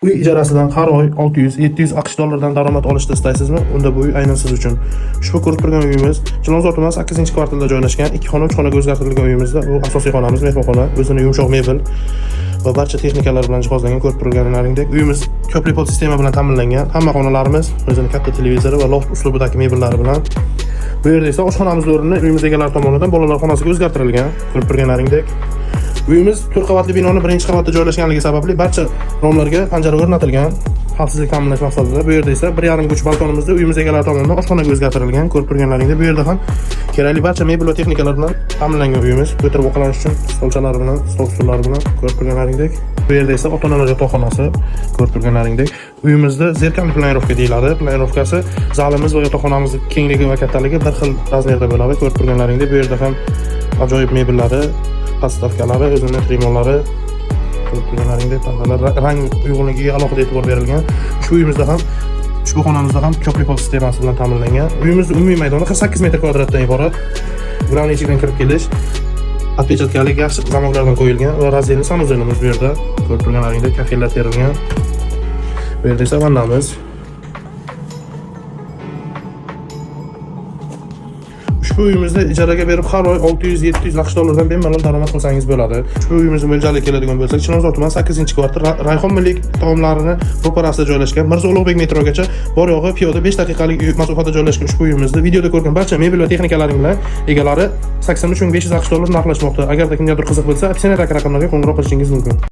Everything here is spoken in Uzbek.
Uy ijarasidan har oy 600-700 AQSh dollaridan daromad olishni istaysizmi? Unda bu uy aynan siz uchun. Ushbu ko'rib turgan uyimiz Chilonzor tumani 8-kvartalda joylashgan 2 xona 3 xonaga o'zgartirilgan uyimizda bu asosiy xonamiz, mehmonxona, o'zini yumshoq mebel va barcha texnikalar bilan jihozlangan. Ko'rib turganlaringdek uyimiz ko'prik pod sistema bilan ta'minlangan. Hamma xonalarimiz o'zining katta televizori va loft uslubidagi mebellari bilan. Bu yerda esa oshxonamiz o'rnini uyimiz egalari tomonidan bolalar xonasiga o'zgartirilgan. Ko'rib turganlaringdek uyimiz 4 qavatli binoni 1-qavatda joylashganligi sababli barcha romlarga panjara o'rnatilgan. Xavfsizlik ta'minlash maqsadida. Bu yerda esa 1,5 guch balkonimizda uyimiz egalari tomonidan oshxonaga o'zgartirilgan. Ko'rib turganlaringdek bu yerda ham kerakli barcha mebel va texnikalar bilan ta'minlangan uyimiz. O'tirib ovqatlanish uchun stolchalari bilan, stol usullari bilan ko'rib turganlaringdek. Bu yerda esa ota-onalar yotoqxonasi ko'rib turganlaringdek. Uyimizda zerkalli planirovka deyiladi. Planirovkasi zalimiz va yotoqxonamiz kengligi va kattaligi bir xil razmerda bo'ladi. Ko'rib turganlaringdek bu yerda ham ajoyib mebellari, podstavkalari, o'zining trimonlari, ko'rib turganlaringdek rang uyg'unligiga alohida e'tibor berilgan. Ushbu uyimizda ham, ushbu xonamizda ham ko'prik pod sistemasi bilan ta'minlangan. Uyimizning umumiy maydoni 48 metr kvadratdan iborat. Granit eshikdan kirib kelish, отпечаткalik yaxshi zamoklardan qo'yilgan va razdelni sanuzlimiz bu yerda. Ko'rib turganlaringdek kafellar terilgan. Bu yerda esa vannamiz. Ushbu uyimizni ijaraga berib har oy 600-700 AQSh dollardan bemalol daromad qilsangiz bo'ladi. Ushbu uyimizni mo'ljaliga keladigan bo'lsak, Chilonzor tumani 8-kvartal Rayhon milliy taomlarini ro'parasida joylashgan Mirzo Ulug'bek metrogacha bor yo'g'i piyoda 5 daqiqalik masofada joylashgan ushbu uyimizni videoda ko'rgan barcha mebel va texnikalaring bilan egalari 83.500 AQSh dollari narxlashmoqda. Agarda kimgadir qiziq bo'lsa, opsiyadagi raqamlarga qo'ng'iroq qilishingiz mumkin.